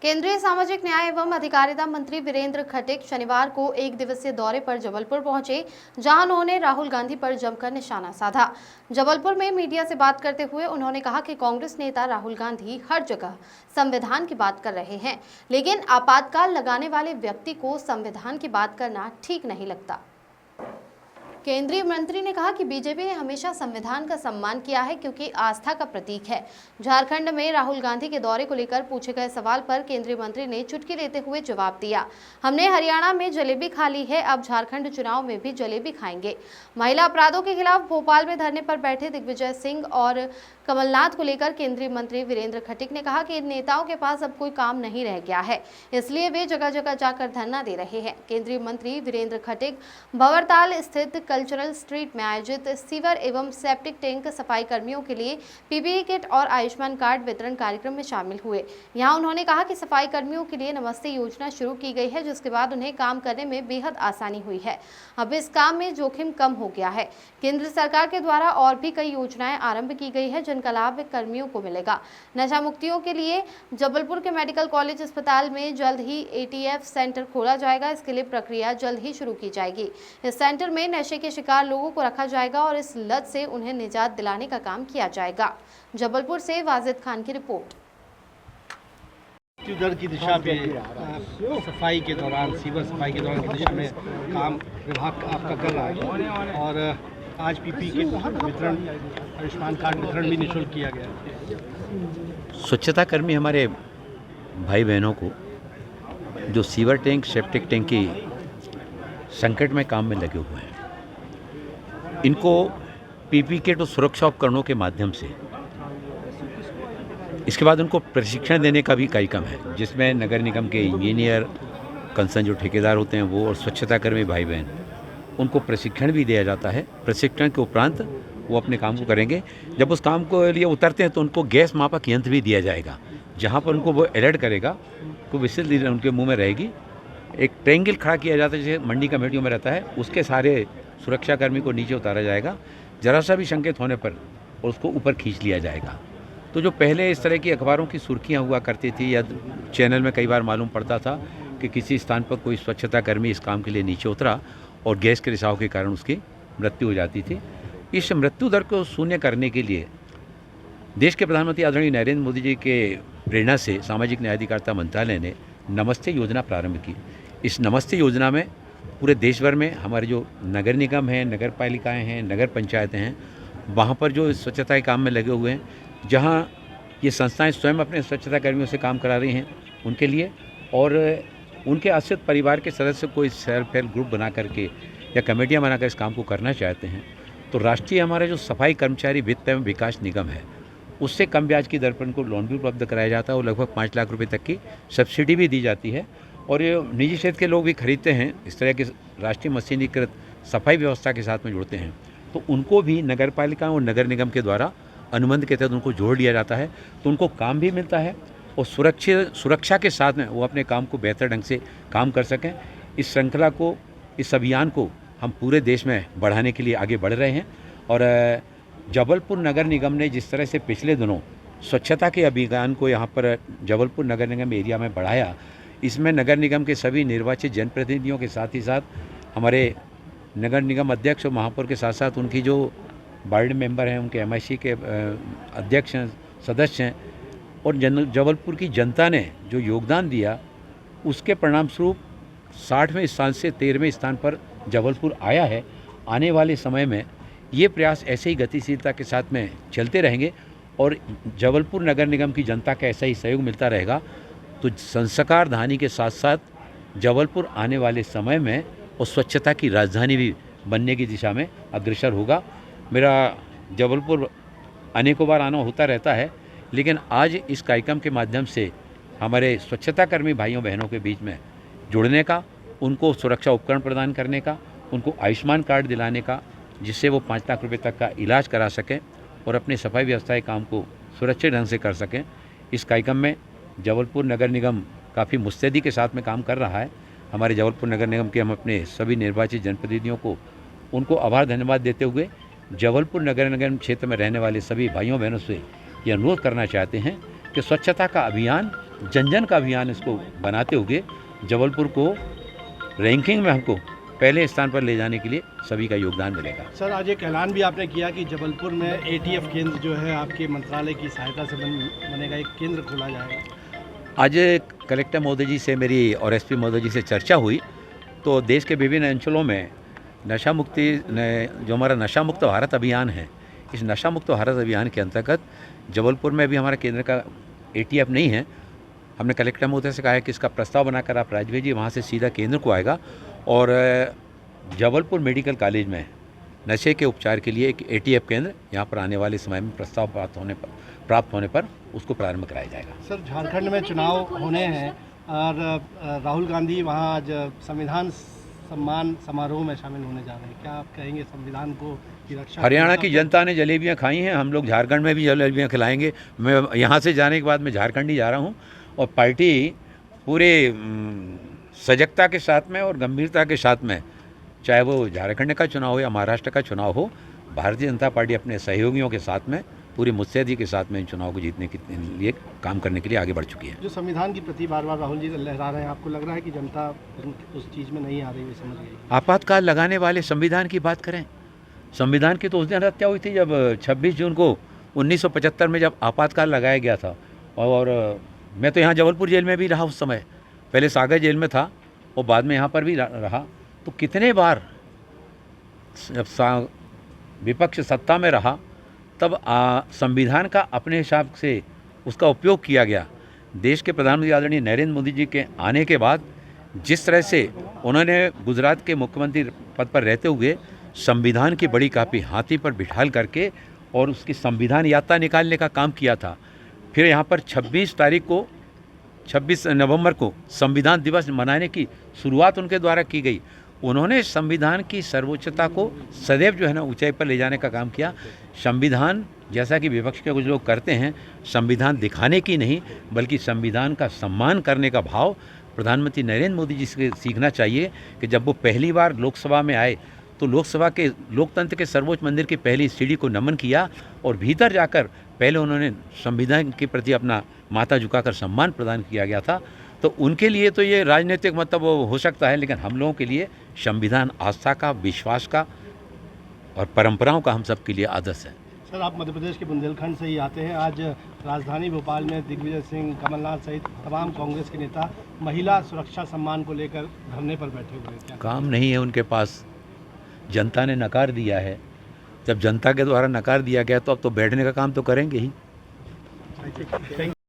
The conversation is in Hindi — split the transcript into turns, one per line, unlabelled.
केंद्रीय सामाजिक न्याय एवं अधिकारिता मंत्री वीरेंद्र खटीक शनिवार को एक दिवसीय दौरे पर जबलपुर पहुंचे, जहां उन्होंने राहुल गांधी पर जमकर निशाना साधा। जबलपुर में मीडिया से बात करते हुए उन्होंने कहा कि कांग्रेस नेता राहुल गांधी हर जगह संविधान की बात कर रहे हैं, लेकिन आपातकाल लगाने वाले व्यक्ति को संविधान की बात करना ठीक नहीं लगता। केंद्रीय मंत्री ने कहा कि बीजेपी ने हमेशा संविधान का सम्मान किया है, क्योंकि आस्था का प्रतीक है। झारखंड में राहुल गांधी के दौरे को लेकर पूछे गए सवाल पर केंद्रीय मंत्री ने चुटकी लेते हुए जवाब दिया। हमने हरियाणा में जलेबी खा ली है, अब झारखंड चुनाव में भी जलेबी खाएंगे। महिला अपराधों के खिलाफ भोपाल में धरने पर बैठे दिग्विजय सिंह और कमलनाथ को लेकर केंद्रीय मंत्री वीरेंद्र खटीक ने कहा कि इन नेताओं के पास अब कोई काम नहीं रह गया है, इसलिए वे जगह जगह जाकर धरना दे रहे हैं। केंद्रीय मंत्री वीरेंद्र खटीक भंवरताल स्थित कल्चरल स्ट्रीट में आयोजित सीवर एवं सेप्टिक टैंक सफाई कर्मियों के लिए पीपीई किट और आयुष्मान कार्ड वितरण कार्यक्रम में शामिल हुए। यहाँ उन्होंने कहा कि सफाई कर्मियों के लिए नमस्ते योजना शुरू की गई है, जिसके बाद उन्हें काम करने में बेहद आसानी हुई है। अब इस काम में जोखिम कम हो गया है। केंद्र सरकार के द्वारा और भी कई योजनाएं आरंभ की गई है, जिनका लाभ कर्मियों को मिलेगा। नशा मुक्तियों के लिए जबलपुर के मेडिकल कॉलेज अस्पताल में जल्द ही एटीएफ सेंटर खोला जाएगा। इसके लिए प्रक्रिया जल्द ही शुरू की जाएगी। इस सेंटर में नशे के शिकार लोगों को रखा जाएगा और इस लत से उन्हें निजात दिलाने का काम किया जाएगा। जबलपुर से वाजिद खान की रिपोर्ट।
दर की दिशा में सफाई के दौरान, सीवर सफाई के दौरान की दिशा में काम विभाग आपका कर रहा है और आज पीपी के वितरण, आयुष्मान कार्ड वितरण भी निःशुल्क किया गया।
स्वच्छता कर्मी हमारे भाई बहनों को जो सीवर टैंक, सेप्टिक टैंक की संकट में काम में लगे हुए हैं, इनको पीपी किट और सुरक्षा उपकरणों के माध्यम से इसके बाद उनको प्रशिक्षण देने का भी कार्यक्रम है, जिसमें नगर निगम के इंजीनियर, कंसर्न जो ठेकेदार होते हैं वो और स्वच्छता कर्मी भाई बहन, उनको प्रशिक्षण भी दिया जाता है। प्रशिक्षण के उपरांत वो अपने काम को करेंगे। जब उस काम को लिए उतरते हैं तो उनको गैस मापक यंत्र भी दिया जाएगा, जहाँ पर उनको वो अलर्ट करेगा, तो विशिष्ट उनके मुँह में रहेगी। एक ट्रेंगल खड़ा किया जाता है, जैसे मंडी कमेटियों में रहता है, उसके सारे सुरक्षाकर्मी को नीचे उतारा जाएगा। जरा सा भी संकेत होने पर उसको ऊपर खींच लिया जाएगा। तो जो पहले इस तरह की अखबारों की सुर्खियाँ हुआ करती थी या चैनल में कई बार मालूम पड़ता था कि किसी स्थान पर कोई स्वच्छता कर्मी इस काम के लिए नीचे उतरा और गैस के रिसाव के कारण उसकी मृत्यु हो जाती थी। इस मृत्यु दर को शून्य करने के लिए देश के प्रधानमंत्री आदरणीय नरेंद्र मोदी जी के प्रेरणा से सामाजिक न्याय अधिकारिता मंत्रालय ने नमस्ते योजना प्रारंभ की। इस नमस्ते योजना में पूरे देश भर में हमारे जो नगर निगम हैं, नगर पालिकाएँ हैं, नगर पंचायतें हैं, वहाँ पर जो स्वच्छता के काम में लगे हुए हैं, जहाँ ये संस्थाएं स्वयं अपने स्वच्छता कर्मियों से काम करा रही हैं उनके लिए, और उनके आश्रित परिवार के सदस्य कोई सेल्फ हेल्प ग्रुप बना करके या कमेटियां बनाकर इस काम को करना चाहते हैं, तो राष्ट्रीय हमारा जो सफाई कर्मचारी वित्त एवं विकास निगम है, उससे कम ब्याज की दर पर उनको लोन भी उपलब्ध कराया जाता है और लगभग 5 लाख रुपये तक की सब्सिडी भी दी जाती है। और ये निजी क्षेत्र के लोग भी खरीदते हैं, इस तरह के राष्ट्रीय मशीनीकृत सफाई व्यवस्था के साथ में जुड़ते हैं, तो उनको भी नगर पालिका और नगर निगम के द्वारा अनुबंध के तहत उनको जोड़ लिया जाता है, तो उनको काम भी मिलता है और सुरक्षा के साथ में वो अपने काम को बेहतर ढंग से काम कर सकें। इस श्रृंखला को, इस अभियान को हम पूरे देश में बढ़ाने के लिए आगे बढ़ रहे हैं। और जबलपुर नगर निगम ने जिस तरह से पिछले दिनों स्वच्छता के अभियान को यहाँ पर जबलपुर नगर निगम एरिया में बढ़ाया, इसमें नगर निगम के सभी निर्वाचित जनप्रतिनिधियों के साथ ही साथ हमारे नगर निगम अध्यक्ष और महापौर के साथ साथ उनकी जो वार्ड मेंबर हैं, उनके एमआईसी के अध्यक्ष हैं, सदस्य हैं, और जबलपुर की जनता ने जो योगदान दिया, उसके परिणाम स्वरूप 60वें स्थान से 13वें स्थान पर जबलपुर आया है। आने वाले समय में ये प्रयास ऐसे ही गतिशीलता के साथ में चलते रहेंगे और जबलपुर नगर निगम की जनता का ऐसा ही सहयोग मिलता रहेगा, तो संस्कार धानी के साथ साथ जबलपुर आने वाले समय में और स्वच्छता की राजधानी भी बनने की दिशा में अग्रसर होगा। मेरा जबलपुर अनेकों बार आना होता रहता है, लेकिन आज इस कार्यक्रम के माध्यम से हमारे स्वच्छता कर्मी भाइयों बहनों के बीच में जुड़ने का, उनको सुरक्षा उपकरण प्रदान करने का, उनको आयुष्मान कार्ड दिलाने का, जिससे वो 5 लाख रुपए तक का इलाज करा सकें और अपने सफाई व्यवस्था के काम को सुरक्षित ढंग से कर सकें। इस कार्यक्रम में जबलपुर नगर निगम काफ़ी मुस्तैदी के साथ में काम कर रहा है। हमारे जबलपुर नगर निगम के हम अपने सभी निर्वाचित जनप्रतिनिधियों को उनको आभार धन्यवाद देते हुए जबलपुर नगर निगम क्षेत्र में रहने वाले सभी भाइयों बहनों से ये अनुरोध करना चाहते हैं कि स्वच्छता का अभियान जन जन का अभियान इसको बनाते हुए जबलपुर को रैंकिंग में हमको पहले स्थान पर ले जाने के लिए सभी का योगदान मिलेगा।
सर, आज एक ऐलान भी आपने किया कि जबलपुर में एटीएफ केंद्र जो है आपके मंत्रालय की सहायता से बनेगा, एक केंद्र खोला जाएगा।
आज कलेक्टर महोदय जी से मेरी और एसपी महोदय जी से चर्चा हुई तो देश के विभिन्न अंचलों में नशा मुक्ति जो हमारा नशा मुक्त भारत अभियान है, इस नशा मुक्त भारत अभियान के अंतर्गत जबलपुर में भी हमारा केंद्र का एटीएफ नहीं है। हमने कलेक्टर महोदय से कहा है कि इसका प्रस्ताव बनाकर आप राज्य भेजिए, वहाँ से सीधा केंद्र को आएगा और जबलपुर मेडिकल कॉलेज में नशे के उपचार के लिए एक एटीएफ केंद्र यहाँ पर आने वाले समय में प्रस्ताव प्राप्त होने पर उसको प्रारंभ कराया जाएगा।
सर, झारखंड में चुनाव होने हैं और राहुल गांधी वहाँ आज संविधान सम्मान समारोह में शामिल होने जा रहे हैं, क्या आप कहेंगे संविधान को की रक्षा?
हरियाणा की जनता ने जलेबियाँ खाई हैं, हम लोग झारखंड में भी जलेबियाँ खिलाएंगे। मैं यहाँ से जाने के बाद मैं झारखंड ही जा रहा हूँ और पार्टी पूरे सजगता के साथ में और गंभीरता के साथ में, चाहे वो झारखंड का चुनाव हो या महाराष्ट्र का चुनाव हो, भारतीय जनता पार्टी अपने सहयोगियों के साथ में पूरी मुस्तैदी के साथ में इन चुनाव को जीतने के लिए काम करने के लिए आगे बढ़ चुकी है।
जो संविधान की प्रति बार बार राहुल जी लहरा रहे हैं, आपको लग रहा है कि जनता उस चीज़ में नहीं आ रही है, समझ गई?
आपातकाल लगाने वाले संविधान की बात करें, संविधान की तो उस दिन हत्या हुई थी जब 26 जून को 1975 में जब आपातकाल लगाया गया था। और मैं तो यहाँ जबलपुर जेल में भी रहा उस समय, पहले सागर जेल में था और बाद में यहाँ पर भी रहा। तो कितने बार जब विपक्ष सत्ता में रहा तब संविधान का अपने हिसाब से उसका उपयोग किया गया। देश के प्रधानमंत्री आदरणीय नरेंद्र मोदी जी के आने के बाद जिस तरह से उन्होंने गुजरात के मुख्यमंत्री पद पर रहते हुए संविधान की बड़ी कापी हाथी पर बिठाल करके और उसकी संविधान यात्रा निकालने का काम किया था। फिर यहाँ पर 26 नवंबर को संविधान दिवस मनाने की शुरुआत उनके द्वारा की गई। उन्होंने संविधान की सर्वोच्चता को सदैव जो है ना ऊंचाई पर ले जाने का काम किया। संविधान, जैसा कि विपक्ष के कुछ लोग करते हैं, संविधान दिखाने की नहीं बल्कि संविधान का सम्मान करने का भाव प्रधानमंत्री नरेंद्र मोदी जी से सीखना चाहिए कि जब वो पहली बार लोकसभा में आए तो लोकसभा के लोकतंत्र के सर्वोच्च मंदिर की पहली सीढ़ी को नमन किया और भीतर जाकर पहले उन्होंने संविधान के प्रति अपना माथा झुकाकर सम्मान प्रदान किया गया था। तो उनके लिए तो ये राजनीतिक मतलब हो सकता है, लेकिन हम लोगों के लिए संविधान आस्था का, विश्वास का और परंपराओं का हम सब के लिए आदर्श है।
सर, आप मध्य प्रदेश के बुंदेलखंड से ही आते हैं। आज राजधानी भोपाल में दिग्विजय सिंह, कमलनाथ सहित तमाम कांग्रेस के नेता महिला सुरक्षा सम्मान को लेकर धरने पर बैठे हुए हैं।
काम नहीं है उनके पास, जनता ने नकार दिया है। जब जनता के द्वारा नकार दिया गया तो अब तो बैठने का काम तो करेंगे ही।